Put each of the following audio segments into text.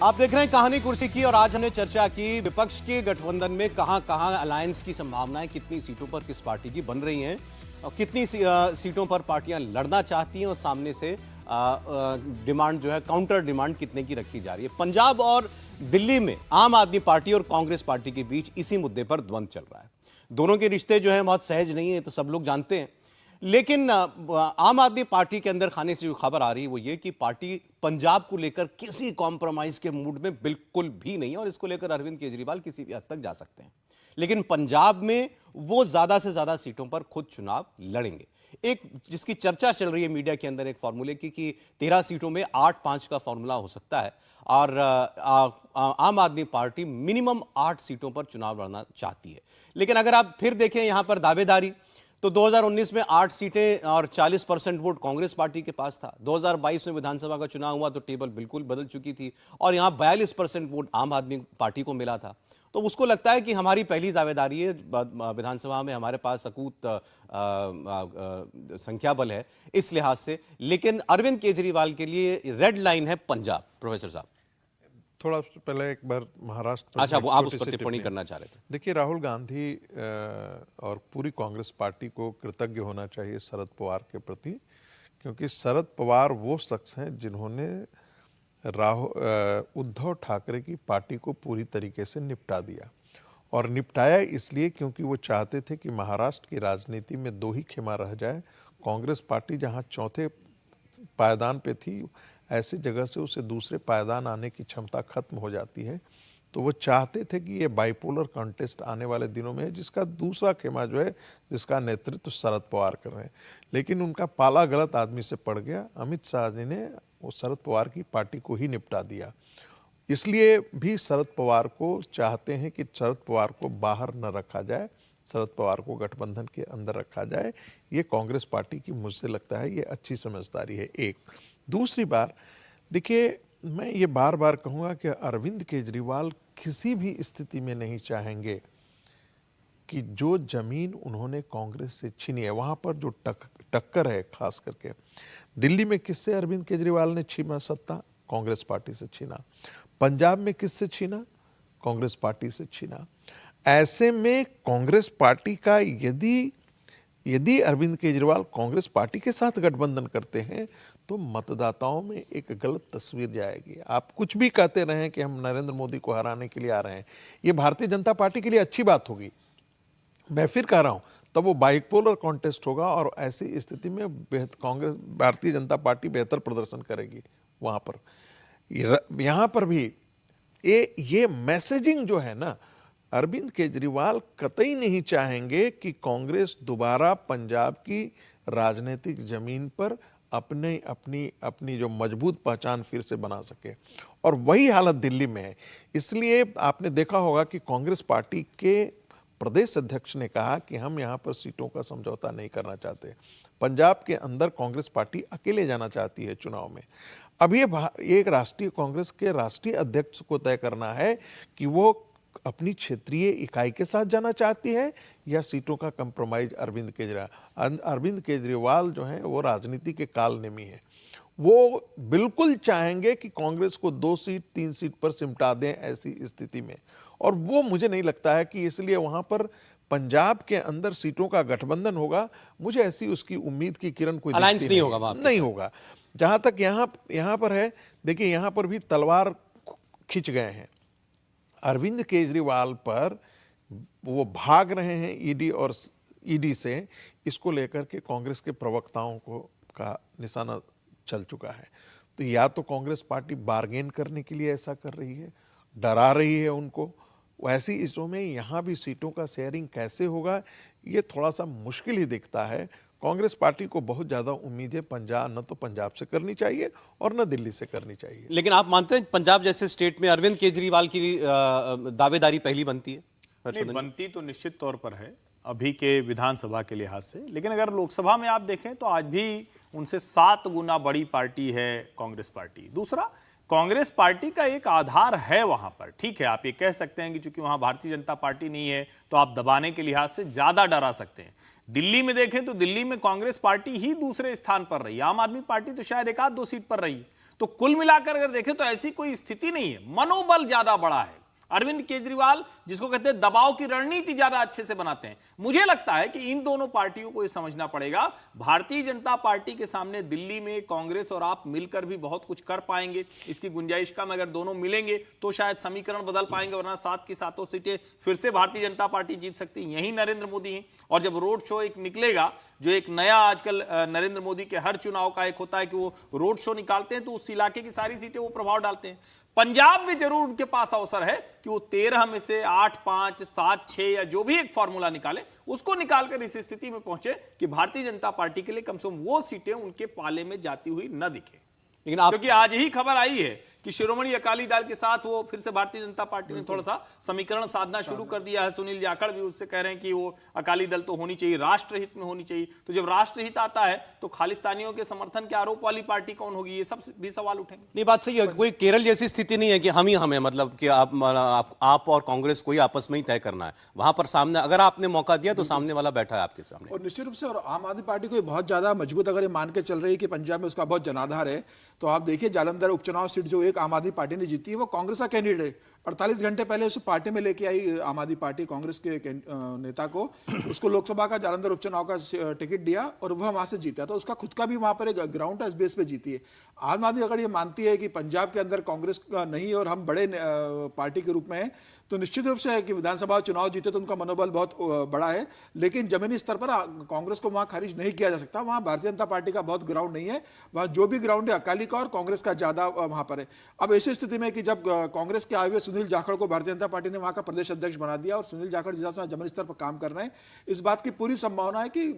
आप देख रहे हैं कहानी कुर्सी की और आज हमने चर्चा की विपक्ष के गठबंधन में कहां अलायंस की संभावनाएं, कितनी सीटों पर किस पार्टी की बन रही हैं और कितनी सीटों पर पार्टियां लड़ना चाहती हैं और सामने से डिमांड जो है काउंटर डिमांड कितने की रखी जा रही है। पंजाब और दिल्ली में आम आदमी पार्टी और कांग्रेस पार्टी के बीच इसी मुद्दे पर द्वंद्व चल रहा है। दोनों के रिश्ते जो है बहुत सहज नहीं है, तो सब लोग जानते हैं। लेकिन आम आदमी पार्टी के अंदर खाने से जो खबर आ रही है वो ये कि पार्टी पंजाब को लेकर किसी कॉम्प्रोमाइज के मूड में बिल्कुल भी नहीं है और इसको लेकर अरविंद केजरीवाल किसी भी हद तक जा सकते हैं। लेकिन पंजाब में वो ज्यादा से ज्यादा सीटों पर खुद चुनाव लड़ेंगे। एक जिसकी चर्चा चल रही है मीडिया के अंदर एक फॉर्मूले की कि 13 सीटों में 8-5 का फॉर्मूला हो सकता है और आम आदमी पार्टी मिनिमम 8 सीटों पर चुनाव लड़ना चाहती है। लेकिन अगर आप फिर देखें यहां पर दावेदारी, तो 2019 में 8 सीटें और 40% वोट कांग्रेस पार्टी के पास था। 2022 में विधानसभा का चुनाव हुआ तो टेबल बिल्कुल बदल चुकी थी और यहां 42% वोट आम आदमी पार्टी को मिला था। तो उसको लगता है कि हमारी पहली दावेदारी है, विधानसभा में हमारे पास अकूत संख्या बल है इस लिहाज से। लेकिन अरविंद केजरीवाल के लिए रेड लाइन है पंजाब। प्रोफेसर साहब, थोड़ा पहले एक बार महाराष्ट्र पर अच्छा, वो आप उस पर टिप्पणी करना चाह रहे थे। देखिए, राहुल गांधी और पूरी कांग्रेस पार्टी को कृतज्ञ होना चाहिए शरद पवार के प्रति, क्योंकि शरद पवार वो शख्स हैं जिन्होंने उद्धव ठाकरे की पार्टी को पूरी तरीके से निपटा दिया। और निपटाया इसलिए क्योंकि वो चाहते थे कि महाराष्ट्र की राजनीति में दो ही खेमा रह जाए। कांग्रेस पार्टी जहां चौथे पायदान पे थी, ऐसी जगह से उसे दूसरे पायदान आने की क्षमता खत्म हो जाती है। तो वो चाहते थे कि ये बाइपोलर कॉन्टेस्ट आने वाले दिनों में है, जिसका दूसरा खेमा जो है, जिसका नेतृत्व शरद पवार कर रहे हैं। लेकिन उनका पाला गलत आदमी से पड़ गया। अमित शाह जी ने वो शरद पवार की पार्टी को ही निपटा दिया। इसलिए भी शरद पवार को चाहते हैं कि शरद पवार को बाहर न रखा जाए, शरद पवार को गठबंधन के अंदर रखा जाए। ये कांग्रेस पार्टी की, मुझसे लगता है, ये अच्छी समझदारी है। एक दूसरी बार देखिए, मैं ये बार बार कहूँगा कि अरविंद केजरीवाल किसी भी स्थिति में नहीं चाहेंगे कि जो जमीन उन्होंने कांग्रेस से छीनी है, वहाँ पर जो टक्कर है, खास करके दिल्ली में किससे अरविंद केजरीवाल ने छीना सत्ता? कांग्रेस पार्टी से छीना। पंजाब में किससे छीना? कांग्रेस पार्टी से छीना। ऐसे में कांग्रेस पार्टी का यदि अरविंद केजरीवाल कांग्रेस पार्टी के साथ गठबंधन करते हैं तो मतदाताओं में एक गलत तस्वीर जाएगी। आप कुछ भी कहते रहें कि हम नरेंद्र मोदी को हराने के लिए आ रहे हैं, ये भारतीय जनता पार्टी के लिए अच्छी बात होगी। मैं फिर कह रहा हूं, तब वो बाइपोलर कॉन्टेस्ट होगा और ऐसी स्थिति में कांग्रेस, भारतीय जनता पार्टी बेहतर प्रदर्शन करेगी वहां पर। यहां पर भी ये मैसेजिंग जो है ना, अरविंद केजरीवाल कतई नहीं चाहेंगे कि कांग्रेस दोबारा पंजाब की राजनीतिक जमीन पर अपनी जो मजबूत पहचान फिर से बना सके। और वही हालत दिल्ली में है। इसलिए आपने देखा होगा कि कांग्रेस पार्टी के प्रदेश अध्यक्ष ने कहा कि हम यहाँ पर सीटों का समझौता नहीं करना चाहते। पंजाब के अंदर कांग्रेस पार्टी अकेले जाना चाहती है चुनाव में। अब ये एक राष्ट्रीय कांग्रेस के राष्ट्रीय अध्यक्ष को तय करना है कि वो अपनी क्षेत्रीय इकाई के साथ जाना चाहती है या सीटों का कंप्रोमाइज। अरविंद केजरीवाल जो है वो राजनीति के कालनेमी है। वो बिल्कुल चाहेंगे कि कांग्रेस को 2 सीट 3 सीट पर सिमटा दें ऐसी स्थिति में। और वो मुझे नहीं लगता है कि इसलिए वहां पर पंजाब के अंदर सीटों का गठबंधन होगा। मुझे ऐसी उसकी उम्मीद की किरण कोई अलायंस नहीं होगा, नहीं होगा। जहां तक यहाँ पर है, देखिए यहाँ पर भी तलवार खिंच गए हैं। अरविंद केजरीवाल पर वो भाग रहे हैं ईडी से, इसको लेकर के कांग्रेस के प्रवक्ताओं का निशाना चल चुका है। तो या तो कांग्रेस पार्टी बार्गेन करने के लिए ऐसा कर रही है, डरा रही है उनको। ऐसी इसमें में यहाँ भी सीटों का शेयरिंग कैसे होगा, ये थोड़ा सा मुश्किल ही दिखता है। कांग्रेस पार्टी को बहुत ज्यादा उम्मीद है न तो पंजाब से करनी चाहिए और न दिल्ली से करनी चाहिए। लेकिन आप मानते हैं पंजाब जैसे स्टेट में अरविंद केजरीवाल की दावेदारी पहली बनती है? नहीं, बनती तो निश्चित तौर पर है अभी के विधानसभा के लिहाज से। लेकिन अगर लोकसभा में आप देखें तो आज भी उनसे 7 गुना बड़ी पार्टी है कांग्रेस पार्टी। दूसरा, कांग्रेस पार्टी का एक आधार है वहां पर। ठीक है, आप ये कह सकते हैं कि चूंकि वहां भारतीय जनता पार्टी नहीं है तो आप दबाने के लिहाज से ज्यादा डरा सकते हैं। दिल्ली में देखें तो दिल्ली में कांग्रेस पार्टी ही दूसरे स्थान पर रही, आम आदमी पार्टी तो शायद 1-2 सीट पर रही। तो कुल मिलाकर अगर देखें तो ऐसी कोई स्थिति नहीं है, मनोबल ज्यादा बड़ा है। अरविंद केजरीवाल जिसको कहते हैं दबाव की रणनीति ज्यादा अच्छे से बनाते हैं। मुझे लगता है कि इन दोनों पार्टियों को यह समझना पड़ेगा, भारतीय जनता पार्टी के सामने दिल्ली में कांग्रेस और आप मिलकर भी बहुत कुछ कर पाएंगे, इसकी गुंजाइश कम। अगर दोनों मिलेंगे तो शायद समीकरण बदल पाएंगे, वरना 7 की 7 सीटें फिर से भारतीय जनता पार्टी जीत सकती है। यही नरेंद्र मोदी है। और जब रोड शो एक निकलेगा, जो एक नया आजकल नरेंद्र मोदी के हर चुनाव का एक होता है कि वो रोड शो निकालते हैं तो उस इलाके की सारी सीटें वो प्रभाव डालते हैं। पंजाब में जरूर उनके पास अवसर है कि वो 13 में से 8, 5, 7, 6 या जो भी एक फॉर्मूला निकाले, उसको निकालकर इस स्थिति में पहुंचे कि भारतीय जनता पार्टी के लिए कम से कम वो सीटें उनके पाले में जाती हुई न दिखे। लेकिन आप क्योंकि आज ही खबर आई है कि शिरोमणि अकाली दल के साथ वो फिर से भारतीय जनता पार्टी ने थोड़ा सा समीकरण साधना शुरू कर दिया है। सुनील जाखड़ भी उससे कह रहे हैं कि वो अकाली दल तो होनी चाहिए, राष्ट्रहित में होनी चाहिए। तो जब राष्ट्रहित आता है तो खालिस्तानियों के समर्थन के आरोप वाली पार्टी कौन होगी, ये सब भी सवाल उठेंगे। नहीं, बात सही है। कोई केरल जैसी स्थिति नहीं है कि हम ही हमें, मतलब कि आप और कांग्रेस कोई आपस में ही तय करना है। वहां पर सामने अगर आपने मौका दिया तो सामने वाला बैठा है आपके सामने। और निश्चित रूप से और आम आदमी पार्टी को बहुत ज्यादा मजबूत अगर ये मान के चल रही है कि पंजाब में उसका बहुत जनाधार है, तो आप देखिए जालंधर उपचुनाव सीट जो एक आम आदमी पार्टी ने जीती है वो कांग्रेस का कैंडिडेट 48 घंटे पहले उस पार्टी में लेके आई आम आदमी पार्टी कांग्रेस के नेता को, उसको लोकसभा का जालंधर उपचुनाव का टिकट दिया और वह वहां से जीता। तो उसका खुद का भी वहां पर एक ग्राउंड है, इस बेस पे जीती है। आम आदमी अगर ये मानती है कि पंजाब के अंदर कांग्रेस का नहीं और हम बड़े पार्टी के रूप में हैं, तो निश्चित रूप से है कि विधानसभा चुनाव जीते तो उनका मनोबल बहुत बड़ा है। लेकिन जमीनी स्तर पर कांग्रेस को वहां खारिज नहीं किया जा सकता। वहां भारतीय जनता पार्टी का बहुत ग्राउंड नहीं है, वहां जो भी ग्राउंड है अकाली का और कांग्रेस का ज्यादा वहां पर है। अब ऐसी स्थिति में कि जब कांग्रेस के आए हुए सुनील जाखड़ को भारतीय जनता पार्टी ने वहां का प्रदेश अध्यक्ष बना दिया और सुनील जाखड़ जिस जमीनी स्तर पर काम कर रहे हैं, इस बात की पूरी संभावना है कि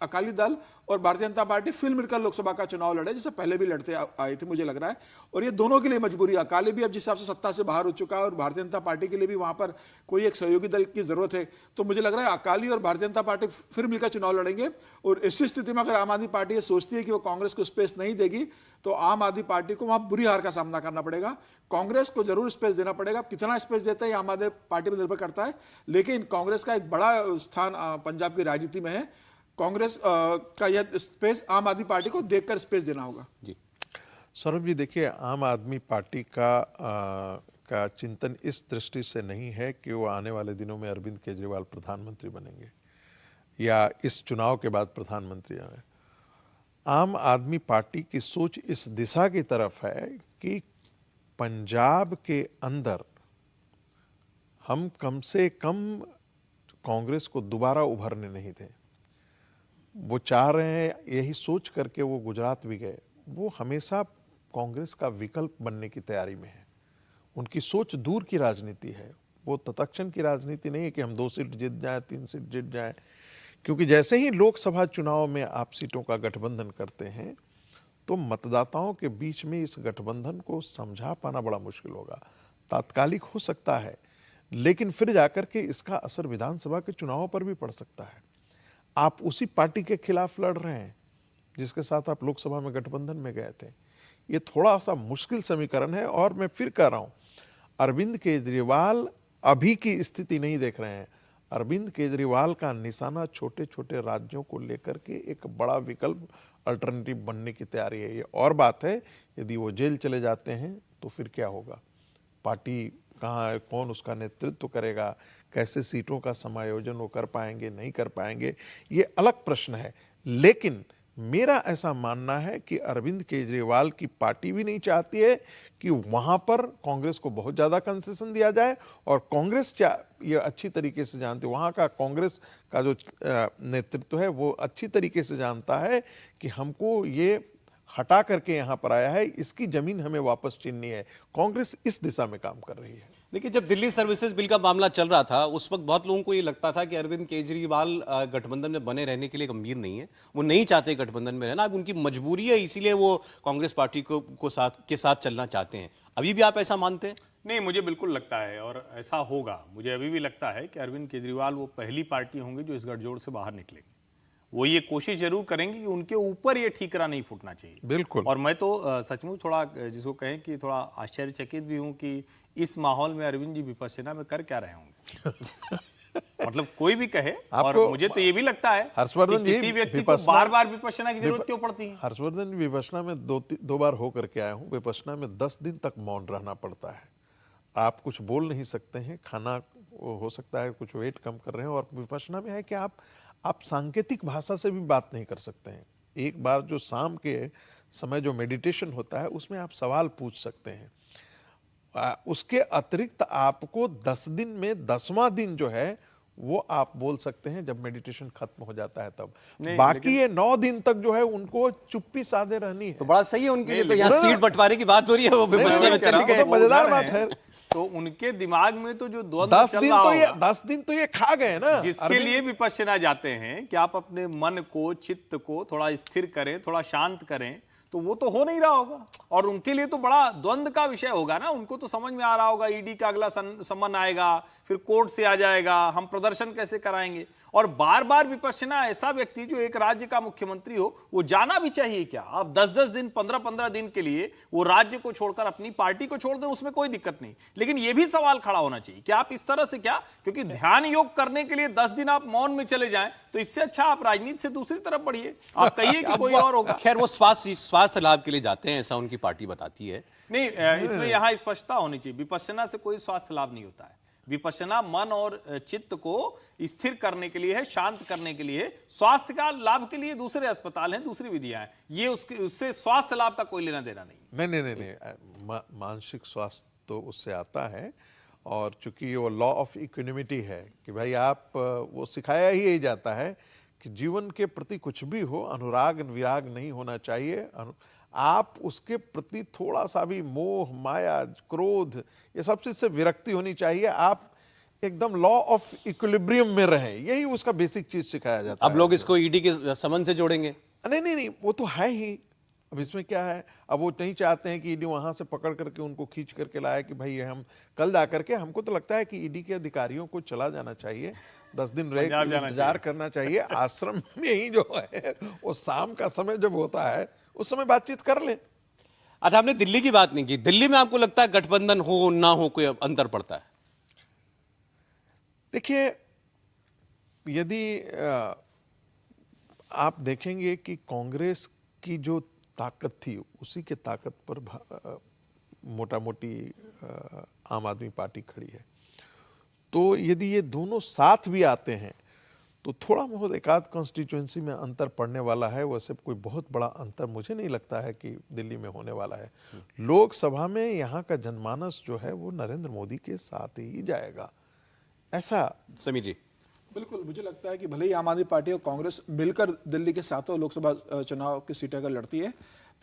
अकाली दल और भारतीय जनता पार्टी फिर मिलकर लोकसभा का चुनाव लड़े, जैसे पहले भी लड़ते आए थे मुझे लग रहा है। और ये दोनों के लिए मजबूरी है। अकाली भी अब जिस हिसाब से सत्ता से बाहर हो चुका है और भारतीय जनता पार्टी के लिए भी वहां पर कोई एक सहयोगी दल की जरूरत है। तो मुझे लग रहा है अकाली और भारतीय जनता पार्टी फिर मिलकर चुनाव लड़ेंगे। और इसी स्थिति में अगर आम आदमी पार्टी ये सोचती है कि वो कांग्रेस को स्पेस नहीं देगी, तो आम आदमी पार्टी को वहां बुरी हार का सामना करना पड़ेगा। कांग्रेस को जरूर स्पेस देना पड़ेगा, कितना स्पेस देता है आम आदमी पार्टी पर निर्भर करता है। लेकिन कांग्रेस का एक बड़ा स्थान पंजाब की राजनीति में है। कांग्रेस का यह स्पेस आम आदमी पार्टी को देखकर स्पेस देना होगा। जी सौरभ जी, देखिए, आम आदमी पार्टी का चिंतन इस दृष्टि से नहीं है कि वो आने वाले दिनों में अरविंद केजरीवाल प्रधानमंत्री बनेंगे या इस चुनाव के बाद प्रधानमंत्री आए। आम आदमी पार्टी की सोच इस दिशा की तरफ है कि पंजाब के अंदर हम कम से कम कांग्रेस को दोबारा उभरने नहीं थे। वो चाह रहे हैं, यही सोच करके वो गुजरात भी गए। वो हमेशा कांग्रेस का विकल्प बनने की तैयारी में है। उनकी सोच दूर की राजनीति है, वो तत्क्षण की राजनीति नहीं है कि हम 2 सीट जीत जाएं, 3 सीट जीत जाएं। क्योंकि जैसे ही लोकसभा चुनाव में आप सीटों का गठबंधन करते हैं तो मतदाताओं के बीच में इस गठबंधन को समझा पाना बड़ा मुश्किल होगा। तात्कालिक हो सकता है, लेकिन फिर जाकर के इसका असर विधानसभा के चुनावों पर भी पड़ सकता है। आप उसी पार्टी के खिलाफ लड़ रहे हैं जिसके साथ आप लोकसभा में गठबंधन में गए थे। ये थोड़ा सा मुश्किल समीकरण है। और मैं फिर कह रहा हूं, अरविंद केजरीवाल अभी की स्थिति नहीं देख रहे हैं। अरविंद केजरीवाल का निशाना छोटे छोटे राज्यों को लेकर के एक बड़ा विकल्प, अल्टरनेटिव बनने की तैयारी है। ये और बात है, यदि वो जेल चले जाते हैं तो फिर क्या होगा, पार्टी कहाँ है, कौन उसका नेतृत्व करेगा, कैसे सीटों का समायोजन वो कर पाएंगे नहीं कर पाएंगे, ये अलग प्रश्न है। लेकिन मेरा ऐसा मानना है कि अरविंद केजरीवाल की पार्टी भी नहीं चाहती है कि वहां पर कांग्रेस को बहुत ज्यादा कंसेशन दिया जाए। और कांग्रेस ये अच्छी तरीके से जानती है, वहां का कांग्रेस का जो नेतृत्व है वो अच्छी तरीके से जानता है कि हमको ये हटा करके यहाँ पर आया है, इसकी जमीन हमें वापस छीननी है। कांग्रेस इस दिशा में काम कर रही है। देखिए, जब दिल्ली सर्विसेज बिल का मामला चल रहा था उस वक्त बहुत लोगों को ये लगता था कि अरविंद केजरीवाल गठबंधन में बने रहने के लिए गंभीर नहीं है, वो नहीं चाहते गठबंधन में रहना, अब उनकी मजबूरी है, इसीलिए वो कांग्रेस पार्टी के साथ चलना चाहते हैं। अभी भी आप ऐसा मानते हैं? नहीं, मुझे बिल्कुल लगता है और ऐसा होगा। मुझे अभी भी लगता है कि अरविंद केजरीवाल वो पहली पार्टी होंगे जो इस गठजोड़ से बाहर निकलेंगे। वो ये कोशिश जरूर करेंगे कि उनके ऊपर ये ठीकरा नहीं फूटना चाहिए। बिल्कुल। और मैं तो सचमुच थोड़ा, जिसको कहें कि थोड़ा आश्चर्यचकित भी हूं कि इस माहौल में अरविंद जी विपश्यना में कर क्या रहे होंगे। मतलब कोई भी कहे, और आपको- मुझे तो ये भी लगता है हर्षवर्धन कि जी, किसी व्यक्ति को विपश्यना- बार बार विपश्यना की जरूरत क्यों पड़ती है। हर्षवर्धन जी, विपश्यना में दो बार होकर के आया हूँ। विपश्यना में 10 दिन तक मौन रहना पड़ता है। आप कुछ बोल नहीं सकते हैं, खाना हो सकता है कुछ वेट कम कर रहे हैं, और विपश्यना में है कि आप सांकेतिक भाषा से भी बात नहीं कर सकते हैं। एक बार जो शाम के समय जो मेडिटेशन होता है उसमें आप सवाल पूछ सकते हैं। उसके अतिरिक्त आपको 10 दिन में 10वां दिन जो है वो आप बोल सकते हैं जब मेडिटेशन खत्म हो जाता है तब। बाकी ये 9 दिन तक जो है उनको चुप्पी साधे रहनी है। तो बड़ा सही है उनके लिए। तो यहाँ लेकिन- सीट बंटवारे की बात हो रही है, वो विपश्यना में चली गए। तो मजेदार बात है। तो उनके दिमाग में तो जो द्वंद्व 10 चल दिन रहा तो ये होगा, 10 दिन तो ये खा गए ना। जिसके अरविंद- लिए विपश्यना जाते हैं कि आप अपने मन को, चित्त को थोड़ा स्थिर करें, थोड़ा शांत करें, तो वो तो हो नहीं रहा होगा। और उनके लिए तो बड़ा द्वंद्व का विषय होगा ना। उनको तो समझ में आ रहा होगा ईडी का अगला सम्मन आएगा, फिर कोर्ट से आ जाएगा, हम प्रदर्शन कैसे कराएंगे। और बार बार विपश्यना, ऐसा व्यक्ति जो एक राज्य का मुख्यमंत्री हो, वो जाना भी चाहिए क्या? आप 10-10 दिन, 15-15 दिन के लिए वो राज्य को छोड़कर अपनी पार्टी को छोड़ दें, उसमें कोई दिक्कत नहीं। लेकिन ये भी सवाल खड़ा होना चाहिए कि आप इस तरह से क्या, क्योंकि ध्यान योग करने के लिए 10 दिन आप मौन में चले जाएं, तो इससे अच्छा आप राजनीति से दूसरी तरफ बढ़िए। आप कहिए कि कोई और होगा। खैर, वो स्वास्थ्य लाभ के लिए जाते हैं, ऐसा उनकी पार्टी बताती है। नहीं, इसमें यहां स्पष्टता होनी चाहिए। विपश्यना से कोई स्वास्थ्य लाभ नहीं होता है। विपश्यना मन और चित्त को स्थिर करने के लिए है, शांत करने के लिए है। स्वास्थ्य का लाभ के लिए दूसरे अस्पताल हैं, दूसरी विधियां हैं। ये उससे स्वास्थ्य लाभ का कोई लेना देना नहीं। नहीं, मानसिक स्वास्थ्य तो उससे आता है। और चूंकि वो लॉ ऑफ इक्विनिमिटी है कि भाई आप, वो सिखाया ही यही जाता है कि जीवन के प्रति कुछ भी हो, अनुराग विराग नहीं होना चाहिए। आप उसके प्रति थोड़ा सा भी मोह, माया, क्रोध, ये सब चीज से विरक्ति होनी चाहिए। आप एकदम लॉ ऑफ इक्विलिब्रियम में रहें, यही उसका बेसिक चीज सिखाया जाता है। अब लोग इसको ईडी के समन से जोड़ेंगे। नहीं, वो तो है ही। अब इसमें क्या है, अब वो नहीं चाहते हैं कि ईडी वहां से पकड़ करके उनको खींच करके लाया कि भाई हम कल जा करके, हमको तो लगता है कि ईडी के अधिकारियों को चला जाना चाहिए, 10 दिन रह इंतजार करना चाहिए आश्रम में ही जो है। वो शाम का समय जब होता है उस समय बातचीत कर ले। अच्छा, आपने दिल्ली की बात नहीं की। दिल्ली में आपको लगता है गठबंधन हो ना हो कोई अंतर पड़ता है? देखिए, यदि आप देखेंगे कि कांग्रेस की जो ताकत थी उसी के ताकत पर मोटा मोटी आम आदमी पार्टी खड़ी है। तो यदि ये दोनों साथ भी आते हैं तो थोड़ा बहुत एकाध कॉन्स्टिट्यूएंसी में अंतर पड़ने वाला है। वैसे कोई बहुत बड़ा अंतर मुझे नहीं लगता है कि दिल्ली में होने वाला है। लोकसभा में यहाँ का जनमानस जो है वो नरेंद्र मोदी के साथ ही जाएगा, ऐसा। समीर जी? बिल्कुल, मुझे लगता है कि भले ही आम आदमी पार्टी और कांग्रेस मिलकर दिल्ली के 7 लोकसभा चुनाव की सीटें अगर लड़ती है,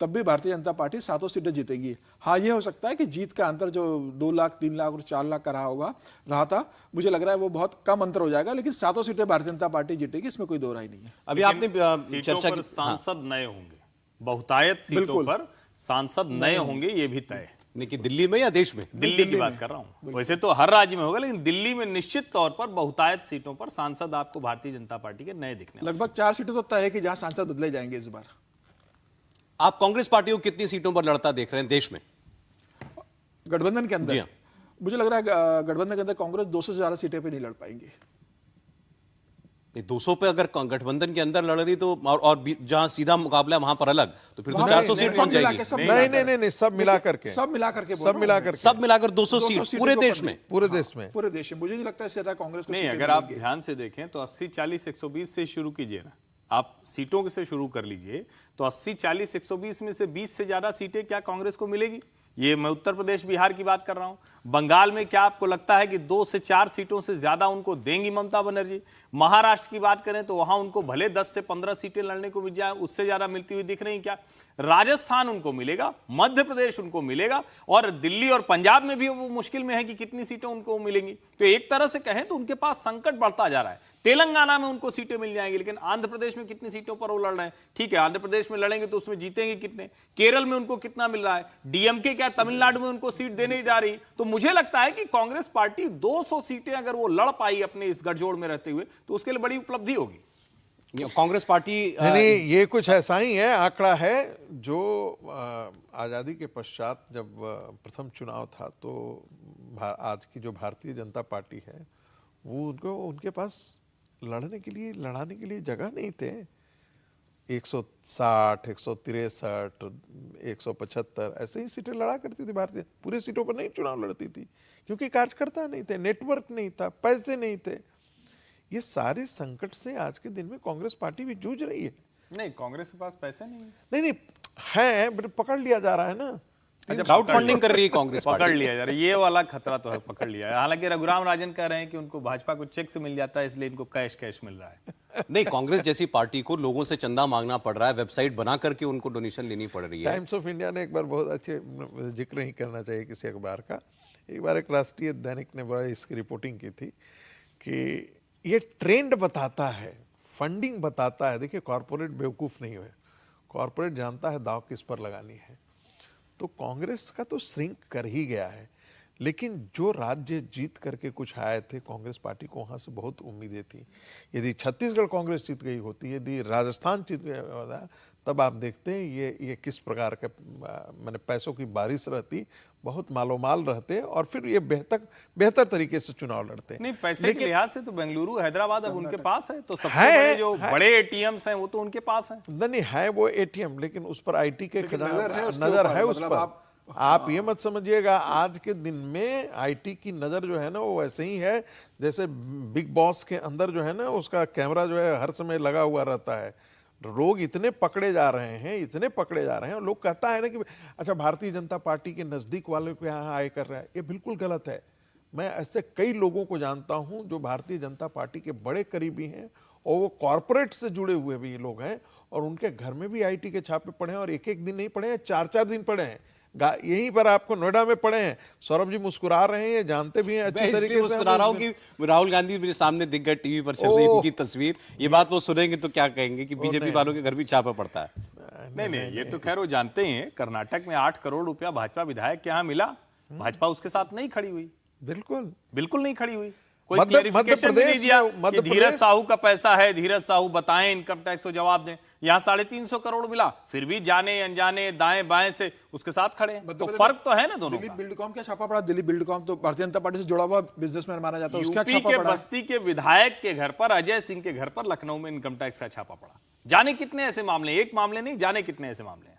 तब भी भारतीय जनता पार्टी 7 सीटें जीतेगी। हाँ, ये हो सकता है कि जीत का अंतर जो 2 लाख, 3 लाख और 4 लाख का रहा था, मुझे लग रहा है वो बहुत कम अंतर हो जाएगा। लेकिन 7 सीटें भारतीय जनता पार्टी जीतेगी, इसमें कोई दो राय नहीं है। अभी आपने चर्चा की, सांसद नए होंगे, बहुतायत सीटों पर सांसद नए होंगे, ये भी तय है। कि दिल्ली में या देश में? दिल्ली की बात कर रहा हूं। वैसे तो हर राज्य में होगा, लेकिन दिल्ली में निश्चित तौर पर बहुतायत सीटों पर सांसद आपको भारतीय जनता पार्टी के नए दिखने। लगभग 4 सीटें तो तय है कि जहां सांसद बदले जाएंगे इस बार। आप कांग्रेस पार्टी को कितनी सीटों पर लड़ता देख रहे हैं देश में? गठबंधन के अंदर? जी हाँ। मुझे लग रहा है गठबंधन के अंदर कांग्रेस 200 से ज्यादा सीटें पे नहीं लड़ पाएंगी। 200 पे अगर गठबंधन के अंदर लड़ रही तो, और जहां सीधा मुकाबला वहां पर अलग, तो फिर तो 400 सीट बन जाएगी। नहीं, सब मिला करके, सब मिलाकर 200 सीट पूरे देश में। पूरे देश में मुझे नहीं लगता इससे ज्यादा कांग्रेस को नहीं, अगर आप ध्यान से देखें तो 80-40-120 से शुरू कीजिए ना, आप सीटों से शुरू कर लीजिए, तो 80-40-120 में से 20 से ज्यादा सीटें क्या कांग्रेस को मिलेगी? ये मैं उत्तर प्रदेश, बिहार की बात कर रहा हूं। बंगाल में क्या आपको लगता है कि 2 से 4 सीटों से ज्यादा उनको देंगी ममता बनर्जी? महाराष्ट्र की बात करें तो वहां उनको भले 10 से 15 सीटें लड़ने को मिल जाए, उससे ज्यादा मिलती हुई दिख रही क्या? राजस्थान उनको मिलेगा, मध्य प्रदेश उनको मिलेगा, और दिल्ली और पंजाब में भी वो मुश्किल में है कि कितनी सीटें उनको मिलेंगी। तो एक तरह से कहें तो उनके पास संकट बढ़ता जा रहा है। तेलंगाना में उनको सीटें मिल जाएंगी, लेकिन आंध्र प्रदेश में कितनी सीटों पर वो लड़ रहे हैं? ठीक है, आंध्र प्रदेश में लड़ेंगे तो उसमें जीतेंगे कितने? केरल में उनको कितना मिल रहा है? डीएमके क्या तमिलनाडु में उनको सीट देने जा रही? तो मुझे लगता है कि कांग्रेस पार्टी 200 सीटें अगर वो लड़ पाई अपने इस गठजोड़ में रहते हुए, तो उसके लिए बड़ी उपलब्धि होगी। कांग्रेस पार्टी नहीं, ये कुछ ऐसा ही है, आंकड़ा है जो आज़ादी के पश्चात जब प्रथम चुनाव था तो आज की जो भारतीय जनता पार्टी है वो उनको उनके पास लड़ाने के लिए जगह नहीं थे। 160, 163, 175 ऐसे ही सीटें लड़ा करती थी भारतीय, पूरे सीटों पर नहीं चुनाव लड़ती थी, क्योंकि कार्यकर्ता नहीं थे, नेटवर्क नहीं था, पैसे नहीं थे। ये सारे संकट से आज के दिन में कांग्रेस पार्टी भी जूझ रही है। नहीं, कांग्रेस के पास पैसे नहीं है। नहीं है, बट पकड़ लिया जा रहा है ना। क्राउड फंडिंग कर रही है कांग्रेस पकड़ पार्टी। लिया यार, ये वाला खतरा तो है, पकड़ लिया है। हालांकि रघुराम राजन कह रहे हैं कि उनको भाजपा को चेक से मिल जाता है, इसलिए इनको कैश मिल रहा है। नहीं, कांग्रेस जैसी पार्टी को लोगों से चंदा मांगना पड़ रहा है, वेबसाइट बना करके उनको डोनेशन लेनी पड़ रही है। टाइम्स ऑफ इंडिया ने एक बार बहुत अच्छे, जिक्र नहीं करना चाहिए किसी अखबार का, एक बार एक राष्ट्रीय दैनिक ने बड़ा इसकी रिपोर्टिंग की थी कि ये ट्रेंड बताता है, फंडिंग बताता है। देखिए, कॉरपोरेट बेवकूफ़ नहीं हुए, कॉरपोरेट जानता है दाव किस पर लगानी है। तो कांग्रेस का तो श्रिंक कर ही गया है, लेकिन जो राज्य जीत करके कुछ आए थे, कांग्रेस पार्टी को वहाँ से बहुत उम्मीदें थी। यदि छत्तीसगढ़ कांग्रेस जीत गई होती, यदि राजस्थान जीत गया होता, तब आप देखते हैं ये किस प्रकार का मैंने पैसों की बारिश रहती, बहुत मालोमाल रहते और फिर ये बेहतर तरीके से चुनाव लड़ते। नहीं, पैसे के लिहाज से तो बेंगलुरु, हैदराबाद अब उनके पास है, तो सबसे बड़े जो बड़े एटीएम्स हैं वो तो उनके पास हैं। नहीं है वो एटीएम, लेकिन उस पर आईटी के नजर है उस पर। आप ये मत समझिएगा, आज के दिन में आईटी की नजर जो है ना वो वैसे ही है जैसे बिग बॉस के अंदर जो है ना उसका कैमरा जो है हर समय लगा हुआ रहता है। लोग इतने पकड़े जा रहे हैं, और लोग कहता है ना कि अच्छा भारतीय जनता पार्टी के नजदीक वालों के यहाँ आए कर रहा है, ये बिल्कुल गलत है। मैं ऐसे कई लोगों को जानता हूं जो भारतीय जनता पार्टी के बड़े करीबी हैं और वो कॉरपोरेट से जुड़े हुए भी लोग हैं, और उनके घर में भी आईटी के छापे पड़े हैं, और एक दिन नहीं पड़े हैं, 4 दिन पड़े हैं। यहीं पर आपको नोएडा में पड़े हैं। सौरभ जी मुस्कुरा रहे हैं, जानते भी हैं अच्छी तरीके से। मुस्कुरा रहा हूं कि राहुल गांधी मेरे सामने दिख गए, टीवी पर चल रही इनकी तस्वीर। ये बात वो सुनेंगे तो क्या कहेंगे कि बीजेपी वालों के घर भी छापा पड़ता है। नहीं, ये तो खैर वो जानते ही हैं। कर्नाटक में 8 करोड़ रुपया भाजपा विधायक के यहाँ मिला, भाजपा उसके साथ नहीं खड़ी हुई, बिल्कुल नहीं खड़ी हुई। कोई क्लेरिफिकेशन भी नहीं दिया कि धीरज साहू का पैसा है, धीरज साहू बताएं, इनकम टैक्स को जवाब दें। यहाँ 350 करोड़ मिला, फिर भी जाने अनजाने दाएं बाएं से उसके साथ खड़े हैं। तो फर्क तो है ना दोनों दिलीप बिल्डकॉम क्या छापा पड़ा? दिलीप बिल्डकॉम तो भारतीय जनता पार्टी से जुड़ा हुआ बिजनेसमैन माना जाता है, उसका छापा के पड़ा। बस्ती के विधायक के घर पर, अजय सिंह के घर पर लखनऊ में इनकम टैक्स का छापा पड़ा। जाने कितने ऐसे मामले, एक मामले नहीं, जाने कितने ऐसे मामले।